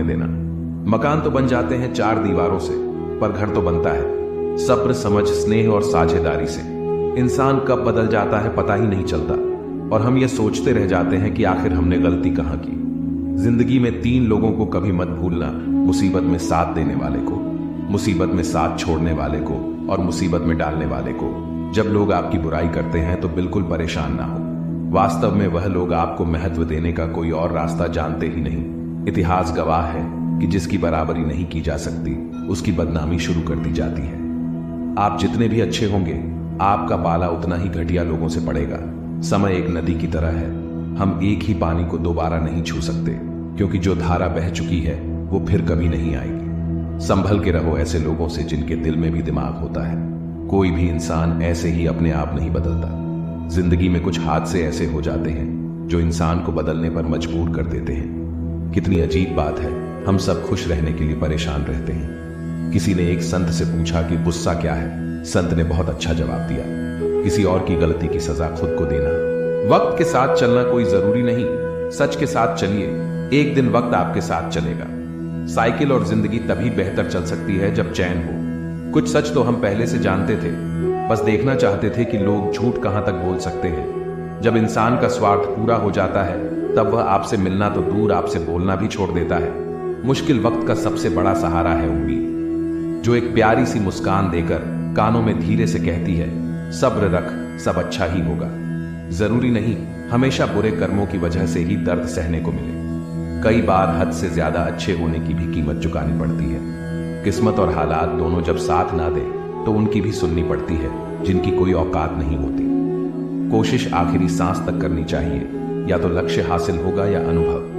होने देना। मकान तो बन जाते हैं 4 दीवारों से, पर घर तो बनता है सब्र, समझ, स्नेह और साझेदारी से। इंसान कब बदल जाता है पता ही नहीं चलता, और हम ये सोचते रह जाते हैं कि आखिर हमने गलती कहाँ की। जिंदगी में 3 लोगों को कभी मत भूलना, मुसीबत में साथ देने वाले को, मुसीबत में साथ छोड़ने वाले को, और मुसीबत में डालने वाले को। जब लोग आपकी बुराई करते हैं तो बिल्कुल परेशान ना हो। वास्तव में वह लोग आपको महत्व देने का कोई और रास्ता जानते ही नहीं। इतिहास गवाह है कि जिसकी बराबरी नहीं की जा सकती उसकी बदनामी शुरू कर दी जाती है। आप जितने भी अच्छे होंगे, आपका पाला उतना ही घटिया लोगों से पड़ेगा। समय एक नदी की तरह है, हम एक ही पानी को दोबारा नहीं छू सकते, क्योंकि जो धारा बह चुकी है वो फिर कभी नहीं आएगी। संभल के रहो ऐसे लोगों से जिनके दिल में भी दिमाग होता है। कोई भी इंसान ऐसे ही अपने आप नहीं बदलता। जिंदगी में कुछ हादसे ऐसे हो जाते हैं जो इंसान को बदलने पर मजबूर कर देते हैं। कितनी अजीब बात है, हम सब खुश रहने के लिए परेशान रहते हैं। किसी ने एक संत से पूछा कि गुस्सा क्या है। संत ने बहुत अच्छा जवाब दिया, किसी और की गलती की सजा खुद को देना। वक्त के साथ चलना कोई जरूरी नहीं, सच के साथ चलिए, एक दिन वक्त आपके साथ चलेगा। साइकिल और जिंदगी तभी बेहतर चल सकती है जब चैन हो। कुछ सच तो हम पहले से जानते थे, बस देखना चाहते थे कि लोग झूठ कहां तक बोल सकते हैं। जब इंसान का स्वार्थ पूरा हो जाता है तब वह आपसे मिलना तो दूर, आपसे बोलना भी छोड़ देता है। मुश्किल वक्त का सबसे बड़ा सहारा है उम्मीद, जो एक प्यारी सी मुस्कान देकर कानों में धीरे से कहती है, सब्र रख, सब अच्छा ही होगा। जरूरी नहीं हमेशा बुरे कर्मों की वजह से ही दर्द सहने को मिले। कई बार हद से ज्यादा अच्छे होने की भी कीमत चुकानी पड़ती है। किस्मत और हालात दोनों जब साथ ना दे तो उनकी भी सुननी पड़ती है, जिनकी कोई औकात नहीं होती। कोशिश आखिरी सांस तक करनी चाहिए, या तो लक्ष्य हासिल होगा या अनुभव।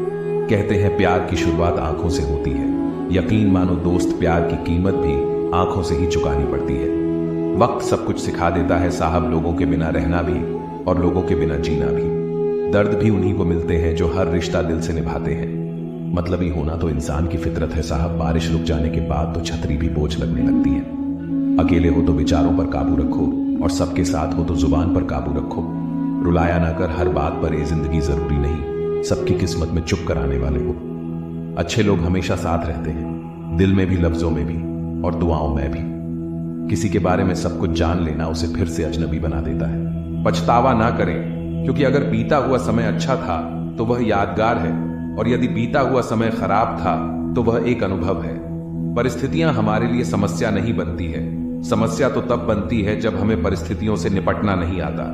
कहते हैं प्यार की शुरुआत आंखों से होती है। यकीन मानो दोस्त, प्यार की कीमत भी आंखों से ही चुकानी पड़ती है। वक्त सब कुछ सिखा देता है साहब, लोगों के बिना रहना भी और लोगों के बिना जीना भी। दर्द भी उन्हीं को मिलते हैं जो हर रिश्ता दिल से निभाते हैं। मतलबी होना तो इंसान की फितरत है साहब। बारिश रुक जाने के बाद तो छतरी भी बोझ लगने लगती है। अकेले हो तो विचारों पर काबू रखो, और सबके साथ हो तो जुबान पर काबू रखो। रुलाया ना कर हर बात पर, ये जिंदगी जरूरी नहीं सबकी किस्मत में चुप कराने वाले को। अच्छे लोग हमेशा साथ रहते हैं, दिल में भी, लफ्जों में भी, और दुआओं में भी। किसी के बारे में सब कुछ जान लेना उसे फिर से अजनबी बना देता है। पछतावा ना करें, क्योंकि अगर बीता हुआ समय अच्छा था तो वह यादगार है, और यदि बीता हुआ समय खराब था तो वह एक अनुभव है। परिस्थितियां हमारे लिए समस्या नहीं बनती है, समस्या तो तब बनती है जब हमें परिस्थितियों से निपटना नहीं आता।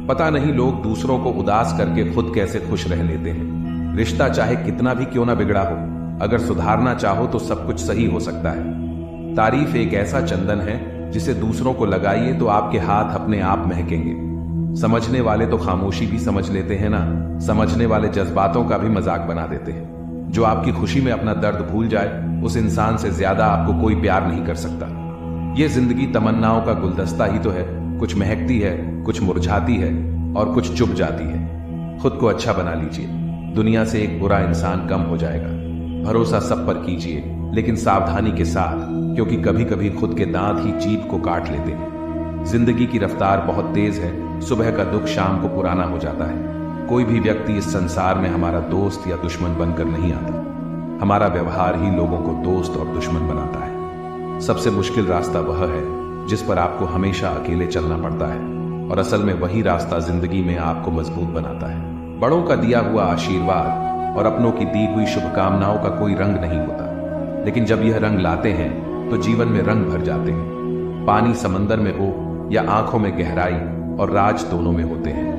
पता नहीं लोग दूसरों को उदास करके खुद कैसे खुश रह लेते हैं। रिश्ता चाहे कितना भी क्यों ना बिगड़ा हो, अगर सुधारना चाहो तो सब कुछ सही हो सकता है। तारीफ एक ऐसा चंदन है जिसे दूसरों को लगाइए तो आपके हाथ अपने आप महकेंगे। समझने वाले तो खामोशी भी समझ लेते हैं ना, समझने वाले जज्बातों का भी मजाक बना देते हैं। जो आपकी खुशी में अपना दर्द भूल जाए, उस इंसान से ज्यादा आपको कोई प्यार नहीं कर सकता। ये जिंदगी तमन्नाओं का गुलदस्ता ही तो है, कुछ महकती है, कुछ मुरझाती है, और कुछ चुप जाती है। खुद को अच्छा बना लीजिए, दुनिया से एक बुरा इंसान कम हो जाएगा। भरोसा सब पर कीजिए, लेकिन सावधानी के साथ, क्योंकि कभी कभी खुद के दांत ही जीभ को काट लेते हैं। जिंदगी की रफ्तार बहुत तेज है, सुबह का दुख शाम को पुराना हो जाता है। कोई भी व्यक्ति इस संसार में हमारा दोस्त या दुश्मन बनकर नहीं आता। हमारा व्यवहार ही लोगों को दोस्त और दुश्मन बनाता है। सबसे मुश्किल रास्ता वह है जिस पर आपको हमेशा अकेले चलना पड़ता है, और असल में वही रास्ता जिंदगी में आपको मजबूत बनाता है। बड़ों का दिया हुआ आशीर्वाद और अपनों की दी हुई शुभकामनाओं का कोई रंग नहीं होता, लेकिन जब यह रंग लाते हैं तो जीवन में रंग भर जाते हैं। पानी समंदर में हो या आंखों में गहराई, और राज दोनों में होते हैं।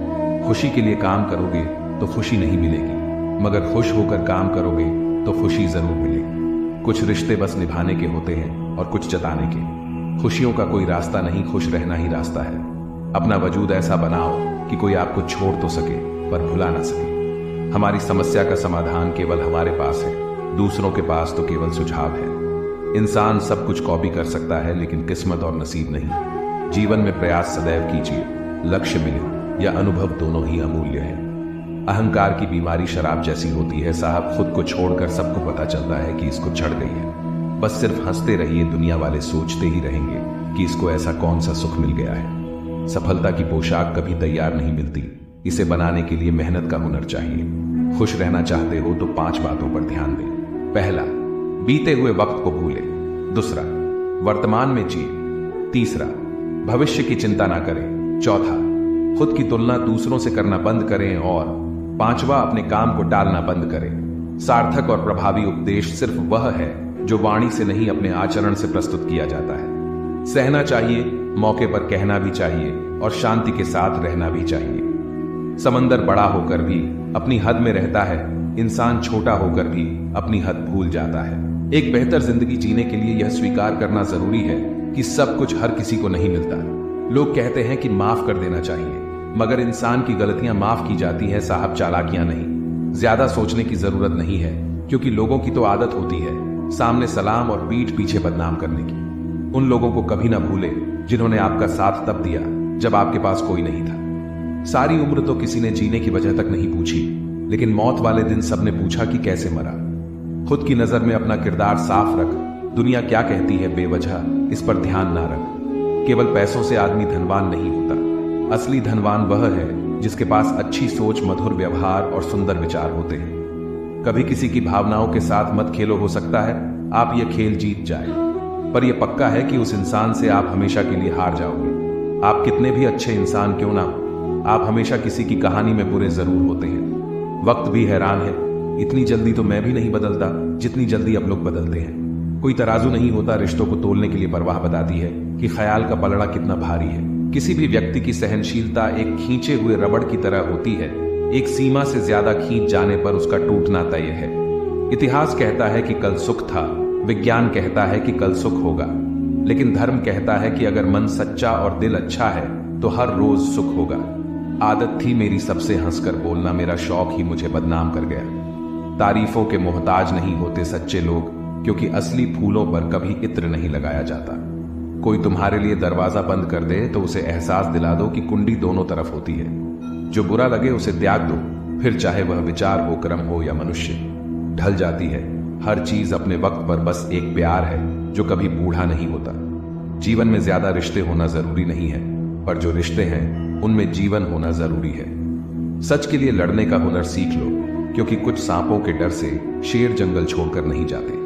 खुशी के लिए काम करोगे तो खुशी नहीं मिलेगी, मगर खुश होकर काम करोगे तो खुशी जरूर मिलेगी। कुछ रिश्ते बस निभाने के होते हैं और कुछ जताने के। खुशियों का कोई रास्ता नहीं, खुश रहना ही रास्ता है। अपना वजूद ऐसा बनाओ कि कोई आपको छोड़ तो सके पर भुला ना सके। हमारी समस्या का समाधान केवल हमारे पास है, दूसरों के पास तो केवल सुझाव है। इंसान सब कुछ कॉपी कर सकता है, लेकिन किस्मत और नसीब नहीं। जीवन में प्रयास सदैव कीजिए, लक्ष्य मिले या अनुभव दोनों ही अमूल्य है। अहंकार की बीमारी शराब जैसी होती है साहब, खुद को छोड़कर सबको पता चलता है कि इसको चढ़ गई है। बस सिर्फ हंसते रहिए, दुनिया वाले सोचते ही रहेंगे कि इसको ऐसा कौन सा सुख मिल गया है। सफलता की पोशाक कभी तैयार नहीं मिलती, इसे बनाने के लिए मेहनत का हुनर चाहिए। खुश रहना चाहते हो तो 5 बातों पर ध्यान दें। पहला, बीते हुए वक्त को भूले। दूसरा, वर्तमान में जिए। तीसरा, भविष्य की चिंता ना करें। चौथा, खुद की तुलना दूसरों से करना बंद करें। और पांचवा, अपने काम को टालना बंद करें। सार्थक और प्रभावी उपदेश सिर्फ वह है जो वाणी से नहीं अपने आचरण से प्रस्तुत किया जाता है। सहना चाहिए, मौके पर कहना भी चाहिए और शांति के साथ रहना भी चाहिए। समंदर बड़ा होकर भी अपनी हद में रहता है, इंसान छोटा होकर भी अपनी हद भूल जाता है। एक बेहतर जिंदगी जीने के लिए यह स्वीकार करना जरूरी है कि सब कुछ हर किसी को नहीं मिलता। लोग कहते हैं कि माफ कर देना चाहिए, मगर इंसान की गलतियां माफ की जाती है साहब, चालाकियां नहीं। ज्यादा सोचने की जरूरत नहीं है, क्योंकि लोगों की तो आदत होती है सामने सलाम और पीठ पीछे बदनाम करने की। उन लोगों को कभी ना भूले जिन्होंने आपका साथ तब दिया जब आपके पास कोई नहीं था। सारी उम्र तो किसी ने जीने की वजह तक नहीं पूछी, लेकिन मौत वाले दिन सबने पूछा कि कैसे मरा। खुद की नजर में अपना किरदार साफ रख। दुनिया क्या कहती है बेवजह, इस पर ध्यान ना रख। केवल पैसों से आदमी धनवान नहीं होता। असली धनवान वह है जिसके पास अच्छी सोच, मधुर व्यवहार और सुंदर विचार होते हैं। कभी किसी की भावनाओं के साथ मत खेलो। हो सकता है आप यह खेल जीत जाए, पर यह पक्का है कि उस इंसान से आप हमेशा के लिए हार जाओगे। आप कितने भी अच्छे इंसान क्यों ना हो, आप हमेशा किसी की कहानी में बुरे जरूर होते हैं। वक्त भी हैरान है, इतनी जल्दी तो मैं भी नहीं बदलता जितनी जल्दी अब लोग बदलते हैं। कोई तराजू नहीं होता रिश्तों को तोलने के लिए। परवाह बताती है कि ख्याल का पलड़ा कितना भारी है। किसी भी व्यक्ति की सहनशीलता एक खींचे हुए रबड़ की तरह होती है। एक सीमा से ज्यादा खींच जाने पर उसका टूटना तय है। इतिहास कहता है कि कल सुख था, विज्ञान कहता है कि कल सुख होगा, लेकिन धर्म कहता है कि अगर मन सच्चा और दिल अच्छा है तो हर रोज सुख होगा। आदत थी मेरी सबसे हंसकर बोलना, मेरा शौक ही मुझे बदनाम कर गया। तारीफों के मोहताज नहीं होते सच्चे लोग, क्योंकि असली फूलों पर कभी इत्र नहीं लगाया जाता। कोई तुम्हारे लिए दरवाजा बंद कर दे तो उसे एहसास दिला दो कि कुंडी दोनों तरफ होती है। जो बुरा लगे उसे त्याग दो, फिर चाहे वह विचार हो, कर्म हो या मनुष्य। ढल जाती है हर चीज अपने वक्त पर। बस एक प्यार है जो कभी बूढ़ा नहीं होता। जीवन में ज्यादा रिश्ते होना जरूरी नहीं है, पर जो रिश्ते हैं उनमें जीवन होना जरूरी है। सच के लिए लड़ने का हुनर सीख लो, क्योंकि कुछ सांपों के डर से शेर जंगल छोड़कर नहीं जाते।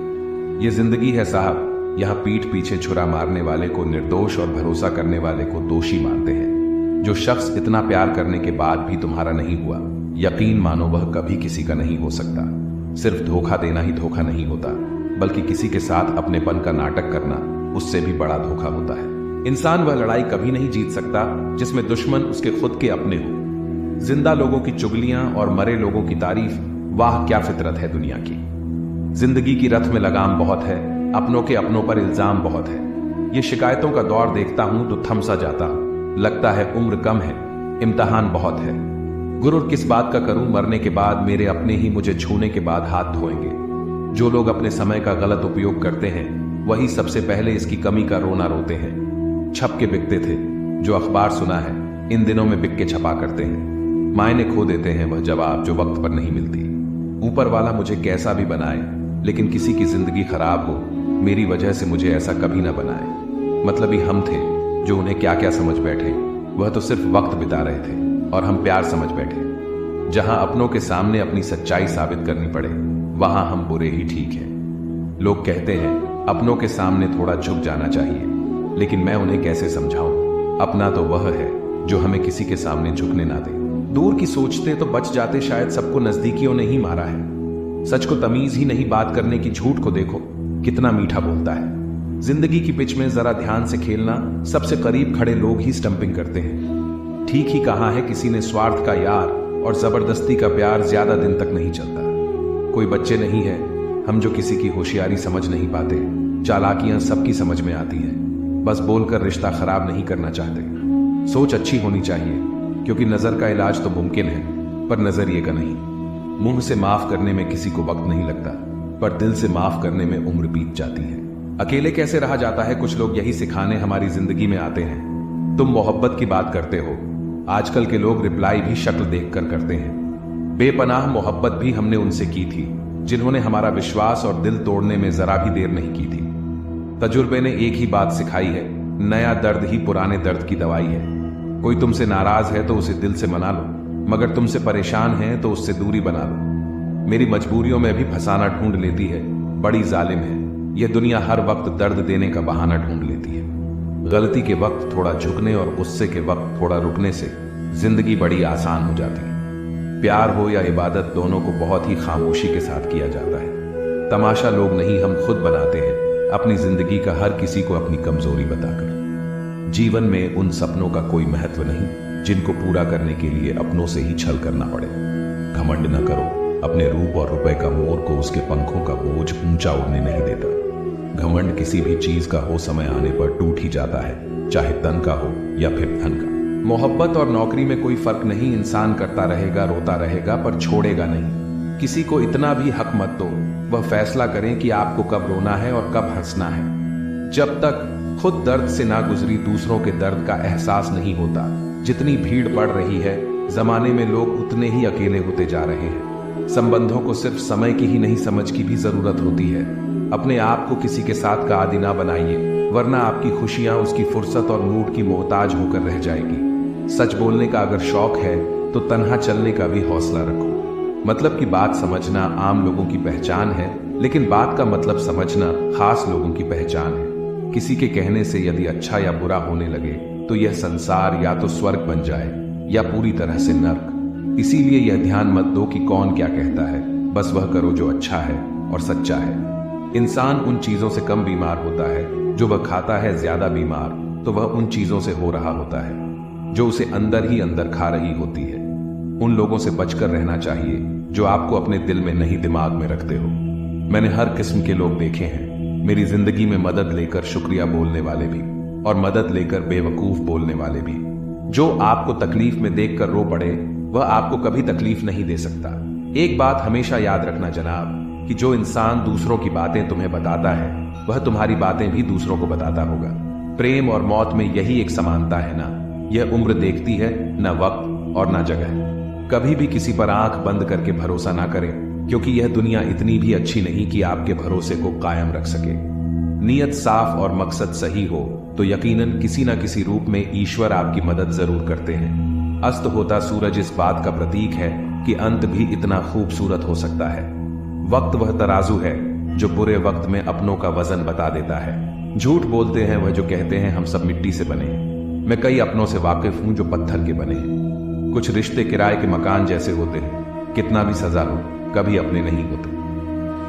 ये जिंदगी है साहब, यहाँ पीठ पीछे छुरा मारने वाले को निर्दोष और भरोसा करने वाले को दोषी मानते हैं। जो शख्स इतना प्यार करने के बाद भी तुम्हारा नहीं हुआ, यकीन मानो वह कभी किसी का नहीं हो सकता। सिर्फ धोखा देना ही धोखा नहीं होता, बल्कि किसी के साथ अपनेपन का नाटक करना उससे भी बड़ा धोखा होता है। इंसान वह लड़ाई कभी नहीं जीत सकता जिसमें दुश्मन उसके खुद के अपने हो। जिंदा लोगों की चुगलियां और मरे लोगों की तारीफ, वाह क्या फितरत है दुनिया की। जिंदगी की रथ में लगाम बहुत है, अपनों के अपनों पर इल्जाम बहुत है। ये शिकायतों का दौर देखता हूं तो थम सा जाता हूं। लगता है उम्र कम है, इम्तिहान बहुत है। गुरूर किस बात का करूं, मरने के बाद मेरे अपने ही मुझे छूने के बाद हाथ धोएंगे। जो लोग अपने समय का गलत उपयोग करते हैं वही सबसे पहले इसकी कमी का रोना रोते हैं। छप के बिकते थे, जो अखबार सुना है इन दिनों में बिक के छपा करते हैं। मायने खो देते हैं वह जवाब जो वक्त पर नहीं मिलती। ऊपर वाला मुझे कैसा भी बनाए, लेकिन किसी की जिंदगी खराब हो मेरी वजह से मुझे ऐसा कभी ना बनाए। मतलबी हम थे जो उन्हें क्या क्या समझ बैठे, वह तो सिर्फ वक्त बिता रहे थे और हम प्यार समझ बैठे। जहां अपनों के सामने अपनी सच्चाई साबित करनी पड़े वहां हम बुरे ही ठीक हैं। लोग कहते हैं अपनों के सामने थोड़ा झुक जाना चाहिए, लेकिन मैं उन्हें कैसे समझाऊं। अपना तो वह है जो हमें किसी के सामने झुकने ना दे। दूर की सोचते तो बच जाते, शायद सबको नजदीकियों ने ही मारा है। सच को तमीज ही नहीं बात करने की, झूठ को देखो कितना मीठा बोलता है। जिंदगी की पिच में जरा ध्यान से खेलना, सबसे करीब खड़े लोग ही स्टंपिंग करते हैं। ठीक ही कहा है किसी ने, स्वार्थ का यार और जबरदस्ती का प्यार ज्यादा दिन तक नहीं चलता। कोई बच्चे नहीं है हम जो किसी की होशियारी समझ नहीं पाते। चालाकियां सबकी समझ में आती हैं, बस बोलकर रिश्ता खराब नहीं करना चाहते। सोच अच्छी होनी चाहिए, क्योंकि नजर का इलाज तो मुमकिन है पर नजरिए का नहीं। मुंह से माफ करने में किसी को वक्त नहीं लगता, पर दिल से माफ करने में उम्र बीत जाती है। अकेले कैसे रहा जाता है, कुछ लोग यही सिखाने हमारी जिंदगी में आते हैं। तुम मोहब्बत की बात करते हो, आजकल के लोग रिप्लाई भी शक्ल देखकर करते हैं। बेपनाह मोहब्बत भी हमने उनसे की थी जिन्होंने हमारा विश्वास और दिल तोड़ने में जरा भी देर नहीं की थी। तजुर्बे ने एक ही बात सिखाई है, नया दर्द ही पुराने दर्द की दवाई है। कोई तुमसे नाराज है तो उसे दिल से मना लो, मगर तुमसे परेशान है तो उससे दूरी बना लो। मेरी मजबूरियों में भी फंसाना ढूंढ लेती है, बड़ी जालिम है। यह दुनिया हर वक्त दर्द देने का बहाना ढूंढ लेती है। गलती के वक्त थोड़ा झुकने और गुस्से के वक्त थोड़ा रुकने से जिंदगी बड़ी आसान हो जाती है। प्यार हो या इबादत, दोनों को बहुत ही खामोशी के साथ किया जाता है। तमाशा लोग नहीं, हम खुद बनाते हैं अपनी जिंदगी का हर किसी को अपनी कमजोरी बताकर। जीवन में उन सपनों का कोई महत्व नहीं जिनको पूरा करने के लिए अपनों से ही छल करना पड़े। घमंड न करो, अपने रूप और रुपए का मोर को उसके पंखों का बोझ ऊंचा उड़ने नहीं देता। घमंड किसी भी चीज का हो समय आने पर टूट ही जाता है, चाहे तन का हो या फिर धन का। मोहब्बत और नौकरी में कोई फर्क नहीं, इंसान करता रहेगा, रोता रहेगा, पर छोड़ेगा नहीं। किसी को इतना भी हक मत दो वह फैसला करें कि आपको कब रोना है और कब हंसना है। जब तक खुद दर्द से ना गुजरी, दूसरों के दर्द का एहसास नहीं होता। जितनी भीड़ बढ़ रही है जमाने में, लोग उतने ही अकेले होते जा रहे हैं। संबंधों को सिर्फ समय की ही नहीं, समझ की भी जरूरत होती है। अपने आप को किसी के साथ का आदी ना बनाइए, वरना आपकी खुशियां उसकी फुर्सत और मूड की मोहताज होकर रह जाएगी। सच बोलने का अगर शौक है तो तन्हा चलने का भी हौसला रखो। मतलब की बात समझना आम लोगों की पहचान है, लेकिन बात का मतलब समझना खास लोगों की पहचान है। किसी के कहने से यदि अच्छा या बुरा होने लगे तो यह संसार या तो स्वर्ग बन जाए या पूरी तरह से नर्क। इसीलिए यह ध्यान मत दो कि कौन क्या कहता है, बस वह करो जो अच्छा है और सच्चा है। इंसान उन चीजों से कम बीमार होता है जो वह खाता है, ज्यादा बीमार तो वह उन चीजों से हो रहा होता है जो उसे अंदर ही अंदर खा रही होती है। उन लोगों से बचकर रहना चाहिए जो आपको अपने दिल में नहीं दिमाग में रखते हो। मैंने हर किस्म के लोग देखे हैं, मेरी जिंदगी में मदद लेकर शुक्रिया बोलने वाले भी और मदद लेकर बेवकूफ बोलने वाले भी। जो आपको तकलीफ में देखकर रो पड़े वह आपको कभी तकलीफ नहीं दे सकता। एक बात हमेशा याद रखना जनाब, कि जो इंसान दूसरों की बातें तुम्हें बताता है वह तुम्हारी बातें भी दूसरों को बताता होगा। प्रेम और मौत में यही एक समानता है ना, यह उम्र देखती है न वक्त और न जगह। कभी भी किसी पर आंख बंद करके भरोसा ना करें, क्योंकि यह दुनिया इतनी भी अच्छी नहीं कि आपके भरोसे को कायम रख सके। नीयत साफ और मकसद सही हो तो यकीनन किसी न किसी रूप में ईश्वर आपकी मदद जरूर करते हैं। अस्त होता सूरज इस बात का प्रतीक है कि अंत भी इतना खूबसूरत हो सकता है। वक्त वह तराजू है जो बुरे वक्त में अपनों का वजन बता देता है। झूठ बोलते हैं वह जो कहते हैं हम सब मिट्टी से बने हैं। मैं कई अपनों से वाकिफ हूं जो पत्थर के बने हैं। कुछ रिश्ते किराए के मकान जैसे होते हैं, कितना भी सजा लो कभी अपने नहीं होते।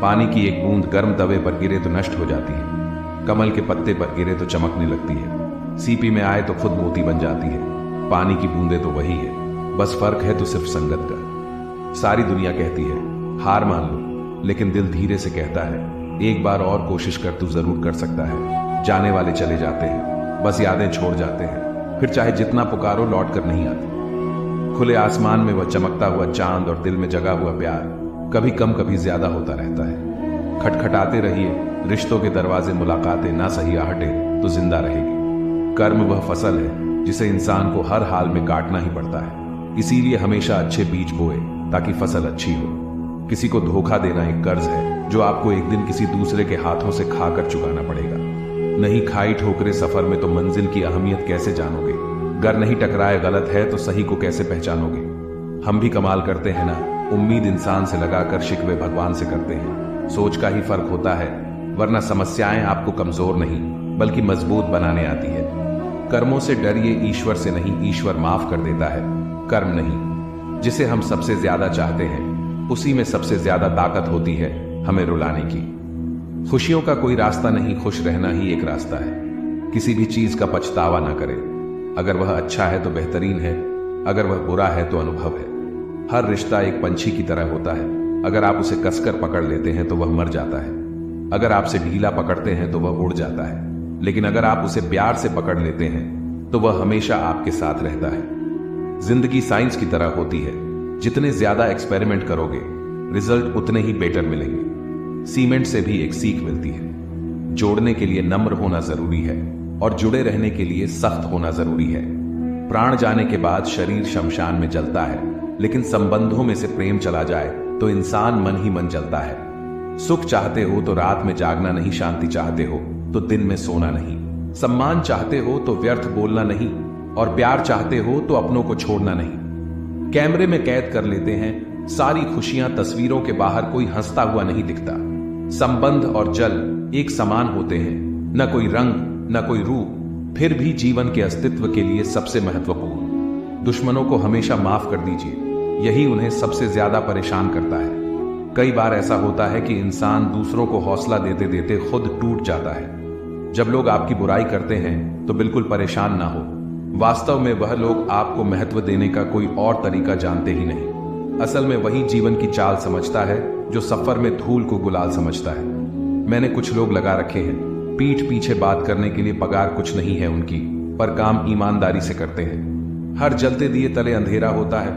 पानी की एक बूंद गर्म तवे पर गिरे तो नष्ट हो जाती है, कमल के पत्ते पर गिरे तो चमकने लगती है, सीपी में आए तो खुद मोती बन जाती है। पानी की बूंदे तो वही है, बस फर्क है तो सिर्फ संगत का। सारी दुनिया कहती है हार मान लो, लेकिन दिल धीरे से कहता है एक बार और कोशिश कर, तू जरूर कर सकता है। जाने वाले चले जाते हैं, बस यादें छोड़ जाते हैं, फिर चाहे जितना पुकारो लौट कर नहीं आती। खुले आसमान में वह चमकता हुआ चांद और दिल में जगा हुआ प्यार कभी कम कभी ज्यादा होता रहता है। खटखटाते रहिए रिश्तों के दरवाजे, मुलाकातें ना सही आहटे तो जिंदा रहेगी। कर्म वह फसल है जिसे इंसान को हर हाल में काटना ही पड़ता है। इसीलिए हमेशा अच्छे बीज बोए ताकि फसल अच्छी हो। किसी को धोखा देना एक कर्ज है जो आपको एक दिन किसी दूसरे के हाथों से खाकर चुकाना पड़ेगा। नहीं खाई ठोकरे सफर में तो मंजिल की अहमियत कैसे जानोगे। गर नहीं टकराए गलत है तो सही को कैसे पहचानोगे। हम भी कमाल करते हैं ना, उम्मीद इंसान से लगाकर शिकवे भगवान से करते हैं। सोच का ही फर्क होता है, वरना समस्याएं आपको कमजोर नहीं बल्कि मजबूत बनाने आती है। कर्मों से डरिए, ईश्वर से नहीं, ईश्वर माफ कर देता है, कर्म नहीं। जिसे हम सबसे ज्यादा चाहते हैं उसी में सबसे ज्यादा ताकत होती है हमें रुलाने की। खुशियों का कोई रास्ता नहीं, खुश रहना ही एक रास्ता है। किसी भी चीज का पछतावा ना करें। अगर वह अच्छा है तो बेहतरीन है, अगर वह बुरा है तो अनुभव है। हर रिश्ता एक पंछी की तरह होता है, अगर आप उसे कसकर पकड़ लेते हैं तो वह मर जाता है, अगर आपसे ढीला पकड़ते हैं तो वह उड़ जाता है, लेकिन अगर आप उसे प्यार से पकड़ लेते हैं तो वह हमेशा आपके साथ रहता है। जिंदगी साइंस की तरह होती है, जितने ज्यादा एक्सपेरिमेंट करोगे रिजल्ट उतने ही बेटर मिलेंगे। सीमेंट से भी एक सीख मिलती है, जोड़ने के लिए नम्र होना जरूरी है और जुड़े रहने के लिए सख्त होना जरूरी है। प्राण जाने के बाद शरीर शमशान में जलता है, लेकिन संबंधों में से प्रेम चला जाए तो इंसान मन ही मन जलता है। सुख चाहते हो तो रात में जागना नहीं, शांति चाहते हो तो दिन में सोना नहीं, सम्मान चाहते हो तो व्यर्थ बोलना नहीं, और प्यार चाहते हो तो अपनों को छोड़ना नहीं। कैमरे में कैद कर लेते हैं सारी खुशियां, तस्वीरों के बाहर कोई हंसता हुआ नहीं दिखता। संबंध और जल एक समान होते हैं, न कोई रंग न कोई रूप, फिर भी जीवन के अस्तित्व के लिए सबसे महत्वपूर्ण। दुश्मनों को हमेशा माफ कर दीजिए, यही उन्हें सबसे ज्यादा परेशान करता है। कई बार ऐसा होता है कि इंसान दूसरों को हौसला देते देते खुद टूट जाता है। जब लोग आपकी बुराई करते हैं तो बिल्कुल परेशान ना हो, वास्तव में वह लोग आपको महत्व देने का कोई और तरीका जानते ही नहीं। असल में वही जीवन की चाल समझता है जो सफर में धूल को गुलाल समझता है। मैंने कुछ लोग लगा रखे हैं, पीठ पीछे बात करने के लिए पगार कुछ नहीं है उनकी, पर काम ईमानदारी से करते हैं। हर जलते दिए तले अंधेरा होता है,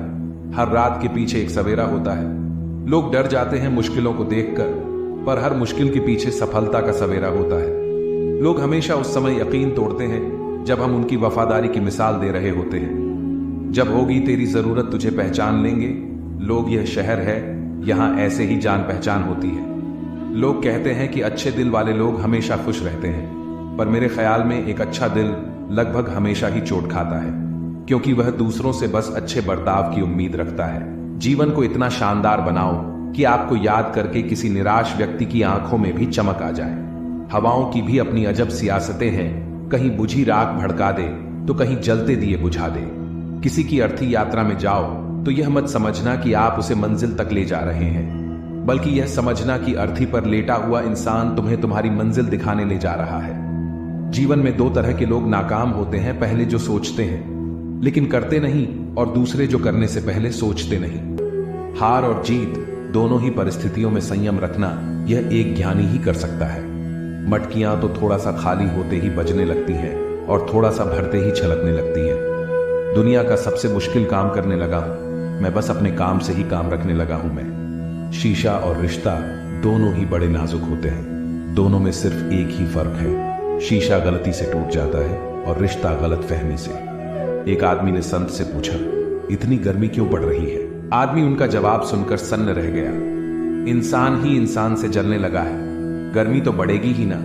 हर रात के पीछे एक सवेरा होता है। लोग डर जाते हैं मुश्किलों को देखकर, पर हर मुश्किल के पीछे सफलता का सवेरा होता है। लोग हमेशा उस समय यकीन तोड़ते हैं जब हम उनकी वफादारी की मिसाल दे रहे होते हैं। जब होगी तेरी जरूरत तुझे पहचान लेंगे, लोग यह शहर है, यहां ऐसे ही जान पहचान होती है। लोग कहते हैं कि अच्छे दिल वाले लोग हमेशा खुश रहते हैं, पर मेरे ख्याल में एक अच्छा दिल लगभग हमेशा ही चोट खाता है, क्योंकि वह दूसरों से बस अच्छे बर्ताव की उम्मीद रखता है। जीवन को इतना शानदार बनाओ कि आपको याद करके किसी निराश व्यक्ति की आंखों में भी चमक आ जाए। हवाओं की भी अपनी अजब सियासतें हैं, कहीं बुझी राख भड़का दे तो कहीं जलते दिए बुझा दे। किसी की अर्थी यात्रा में जाओ तो यह मत समझना कि आप उसे मंजिल तक ले जा रहे हैं, बल्कि यह समझना कि अर्थी पर लेटा हुआ इंसान तुम्हें तुम्हारी मंजिल दिखाने ले जा रहा है। जीवन में दो तरह के लोग नाकाम होते हैं, पहले जो सोचते हैं लेकिन करते नहीं, और दूसरे जो करने से पहले सोचते नहीं। हार और जीत दोनों ही परिस्थितियों में संयम रखना यह एक ज्ञानी ही कर सकता है। मटकियां तो थोड़ा सा खाली होते ही बजने लगती हैं और थोड़ा सा भरते ही छलकने लगती हैं। दुनिया का सबसे मुश्किल काम करने लगा हूं मैं, बस अपने काम से ही काम रखने लगा हूं मैं। शीशा और रिश्ता दोनों ही बड़े नाजुक होते हैं, दोनों में सिर्फ एक ही फर्क है, शीशा गलती से टूट जाता है और रिश्ता गलत फहमी से। एक आदमी ने संत से पूछा, इतनी गर्मी क्यों पड़ रही है? आदमी उनका जवाब सुनकर सन्न रह गया। इंसान ही इंसान से जलने लगा है, गर्मी तो बढ़ेगी ही ना।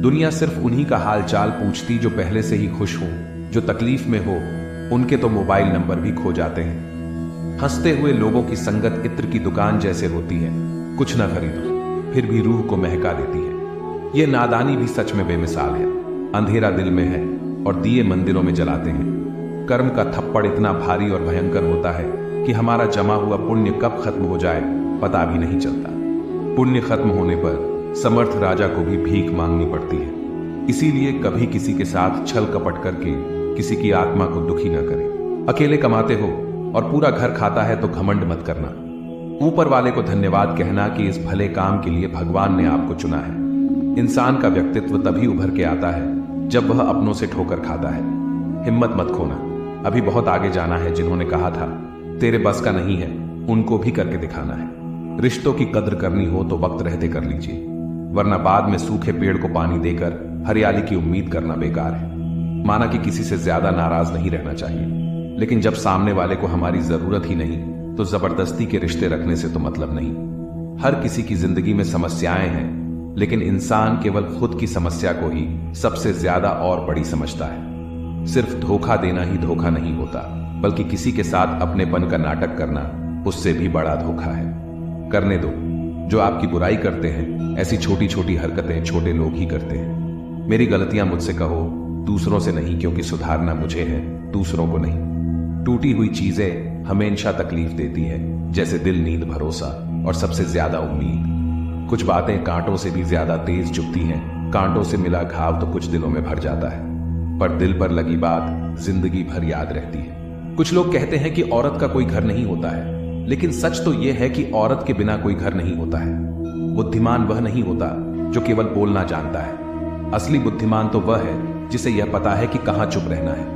दुनिया सिर्फ उन्हीं का हाल चाल पूछती जो पहले से ही खुश हो, जो तकलीफ में हो उनके तो मोबाइल नंबर भी खो जाते हैं। हंसते हुए लोगों की संगत इत्र की दुकान जैसे होती है, कुछ ना खरीदो फिर भी रूह को महका देती है। यह नादानी भी सच में बेमिसाल है। अंधेरा दिल में है और दिए मंदिरों में जलाते हैं। कर्म का थप्पड़ इतना भारी और भयंकर होता है कि हमारा जमा हुआ पुण्य कब खत्म हो जाए पता भी नहीं चलता। पुण्य खत्म होने पर समर्थ राजा को भी भीख मांगनी पड़ती है। इसीलिए कभी किसी के साथ छल कपट करके किसी की आत्मा को दुखी न करें। अकेले कमाते हो और पूरा घर खाता है तो घमंड मत करना। ऊपर वाले को धन्यवाद कहना कि इस भले काम के लिए भगवान ने आपको चुना है। इंसान का व्यक्तित्व तभी उभर के आता है जब वह अपनों से ठोकर खाता है। हिम्मत मत खोना, अभी बहुत आगे जाना है। जिन्होंने कहा था तेरे बस का नहीं है, उनको भी करके दिखाना है। रिश्तों की कद्र करनी हो तो वक्त रहते कर लीजिए, वरना बाद में सूखे पेड़ को पानी देकर हरियाली की उम्मीद करना बेकार है। माना कि किसी से ज्यादा नाराज नहीं रहना चाहिए, लेकिन जब सामने वाले को हमारी जरूरत ही नहीं तो जबरदस्ती के रिश्ते रखने से तो मतलब नहीं। हर किसी की जिंदगी में समस्याएं हैं, लेकिन इंसान केवल खुद की समस्या को ही सबसे ज्यादा और बड़ी समझता है। सिर्फ धोखा देना ही धोखा नहीं होता, बल्कि किसी के साथ अपनेपन का नाटक करना उससे भी बड़ा धोखा है। करने दो, जो आपकी बुराई करते हैं ऐसी छोटी छोटी हरकतें छोटे लोग ही करते हैं। मेरी गलतियां मुझसे कहो, दूसरों से नहीं, क्योंकि सुधारना मुझे है, दूसरों को नहीं। टूटी हुई चीजें हमेशा तकलीफ देती हैं, जैसे दिल, नींद, भरोसा और सबसे ज्यादा उम्मीद। कुछ बातें कांटों से भी ज्यादा तेज चुभती हैं। कांटों से मिला घाव तो कुछ दिलों में भर जाता है, पर दिल पर लगी बात जिंदगी भर याद रहती है। कुछ लोग कहते हैं कि औरत का कोई घर नहीं होता है, लेकिन सच तो यह है कि औरत के बिना कोई घर नहीं होता है। बुद्धिमान वह नहीं होता जो केवल बोलना जानता है। असली बुद्धिमान तो वह है जिसे यह पता है कि कहां चुप रहना है।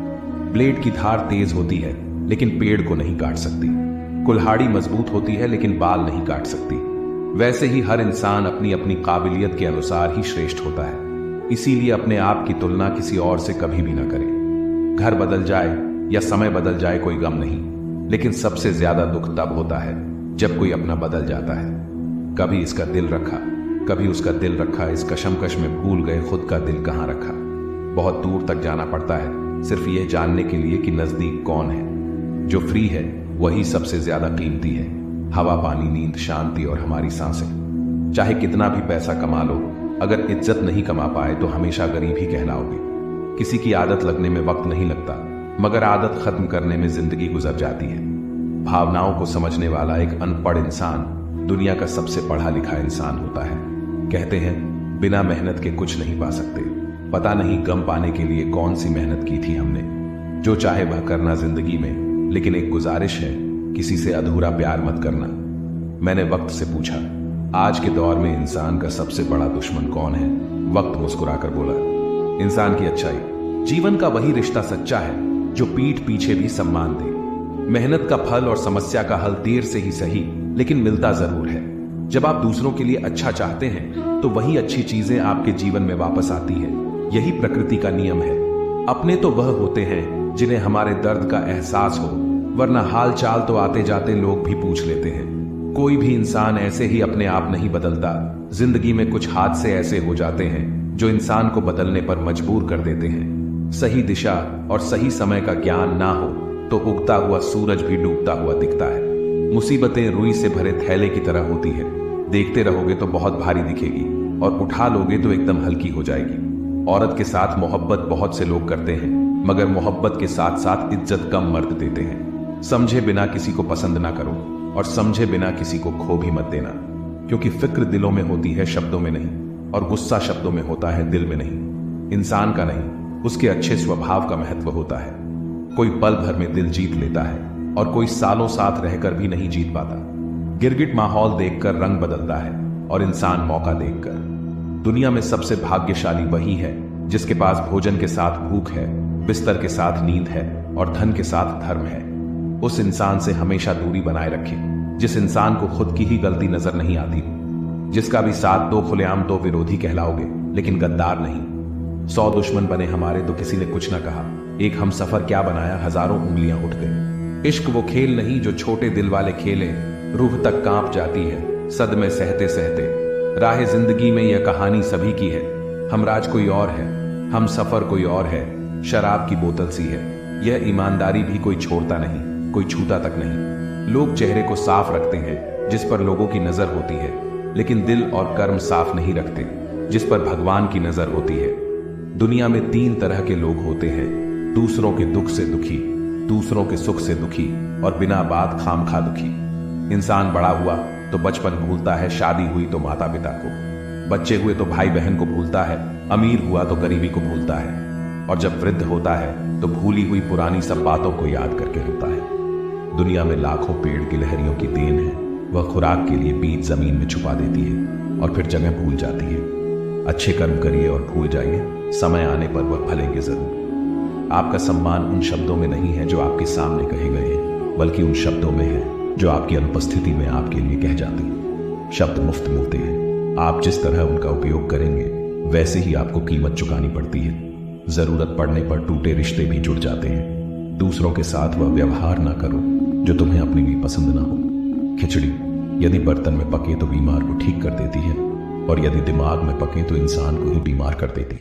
ब्लेड की धार तेज होती है लेकिन पेड़ को नहीं काट सकती। कुल्हाड़ी मजबूत होती है लेकिन बाल नहीं काट सकती। वैसे ही हर इंसान अपनी अपनी काबिलियत के अनुसार ही श्रेष्ठ होता है। इसीलिए अपने आप की तुलना किसी और से कभी भी ना करें। घर बदल जाए या समय बदल जाए कोई गम नहीं, लेकिन सबसे ज्यादा दुख तब होता है जब कोई अपना बदल जाता है। कभी इसका दिल रखा, कभी उसका दिल रखा, इस कशमकश में भूल गए खुद का दिल कहां रखा। बहुत दूर तक जाना पड़ता है सिर्फ यह जानने के लिए कि नजदीक कौन है। जो फ्री है वही सबसे ज्यादा कीमती है। हवा, पानी, नींद, शांति और हमारी सांसें। चाहे कितना भी पैसा कमा लो, अगर इज्जत नहीं कमा पाए तो हमेशा गरीब ही कहलाओगे। किसी की आदत लगने में वक्त नहीं लगता, मगर आदत खत्म करने में जिंदगी गुजर जाती है। भावनाओं को समझने वाला एक अनपढ़ इंसान दुनिया का सबसे पढ़ा लिखा इंसान होता है। कहते हैं बिना मेहनत के कुछ नहीं पा सकते। पता नहीं गम पाने के लिए कौन सी मेहनत की थी हमने। जो चाहे वह करना जिंदगी में, लेकिन एक गुजारिश है, किसी से अधूरा प्यार मत करना। मैंने वक्त से पूछा, आज के दौर में इंसान का सबसे बड़ा दुश्मन कौन है? वक्त मुस्कुराकर बोला, इंसान की अच्छाई। जीवन का वही रिश्ता सच्चा है जो पीठ पीछे भी सम्मान दे। मेहनत का फल और समस्या का हल देर से ही सही, लेकिन मिलता जरूर है। जब आप दूसरों के लिए अच्छा चाहते हैं तो वही अच्छी चीजें आपके जीवन में वापस आती है। यही प्रकृति का नियम है। अपने तो वह होते हैं जिन्हें हमारे दर्द का एहसास हो, वरना हाल चाल तो आते जाते लोग भी पूछ लेते हैं। कोई भी इंसान ऐसे ही अपने आप नहीं बदलता। जिंदगी में कुछ हादसे ऐसे हो जाते हैं जो इंसान को बदलने पर मजबूर कर देते हैं। सही दिशा और सही समय का ज्ञान ना हो तो उगता हुआ सूरज भी डूबता हुआ दिखता है। मुसीबतें रुई से भरे थैले की तरह होती है। देखते रहोगे तो बहुत भारी दिखेगी और उठा लोगे तो एकदम हल्की हो जाएगी। औरत के साथ मोहब्बत बहुत से लोग करते हैं, मगर मोहब्बत के साथ साथ इज्जत कम मर्द देते हैं। समझे बिना किसी को पसंद ना करो और समझे बिना किसी को खो भी मत देना, क्योंकि फिक्र दिलों में होती है, शब्दों में नहीं, और गुस्सा शब्दों में होता है, दिल में नहीं। इंसान का नहीं, उसके अच्छे स्वभाव का महत्व होता है। कोई पल भर में दिल जीत लेता है और कोई सालों साथ रहकर भी नहीं जीत पाता। गिरगिट माहौल देखकर रंग बदलता है और इंसान मौका देखकर। दुनिया में सबसे भाग्यशाली वही है जिसके पास भोजन के साथ भूख है, बिस्तर के साथ नींद है और धन के साथ धर्म है। उस इंसान से हमेशा दूरी बनाए रखें जिस इंसान को खुद की ही गलती नजर नहीं आती, जिसका भी साथ दो खुलेआम दो विरोधी कहलाओगे, लेकिन गद्दार नहीं। 100 दुश्मन बने हमारे तो किसी ने कुछ न कहा। एक हम सफर क्या बनाया, हजारों उंगलियां उठ गई। इश्क वो खेल नहीं जो छोटे दिल वाले खेले, रूह तक कांप जाती है सदमे सहते सहते। राह जिंदगी में यह कहानी सभी की है। हमराज कोई और है, हम सफर कोई और है, शराब की बोतल सी है। यह ईमानदारी भी कोई छोड़ता नहीं, कोई छूता तक नहीं। लोग चेहरे को साफ रखते हैं जिस पर लोगों की नजर होती है, लेकिन दिल और कर्म साफ नहीं रखते जिस पर भगवान की नजर होती है। दुनिया में 3 तरह के लोग होते हैं, दूसरों के दुख से दुखी, दूसरों के सुख से दुखी और बिना बात खामखा दुखी। इंसान बड़ा हुआ तो बचपन भूलता है, शादी हुई तो माता पिता को, बच्चे हुए तो भाई बहन को भूलता है, अमीर हुआ तो गरीबी को भूलता है, और जब वृद्ध होता है तो भूली हुई पुरानी सब बातों को याद करके रोता है। दुनिया में लाखों पेड़ गिलहरियों की देन है, वह खुराक के लिए बीज जमीन में छुपा देती है और फिर जगह भूल जाती है। अच्छे कर्म करिए और भूल जाइए, समय आने पर वह फलेंगे जरूर। आपका सम्मान उन शब्दों में नहीं है जो आपके सामने कहे गए हैं, बल्कि उन शब्दों में है जो आपकी अनुपस्थिति में आपके लिए कह जाते हैं। शब्द मुफ्त मिलते हैं, आप जिस तरह उनका उपयोग करेंगे वैसे ही आपको कीमत चुकानी पड़ती है। जरूरत पड़ने पर टूटे रिश्ते भी जुड़ जाते हैं। दूसरों के साथ वह व्यवहार ना करो जो तुम्हें अपने लिए पसंद ना हो। खिचड़ी यदि बर्तन में पके तो बीमार को ठीक कर देती है, और यदि दिमाग में पके तो इंसान को ही बीमार कर देती है।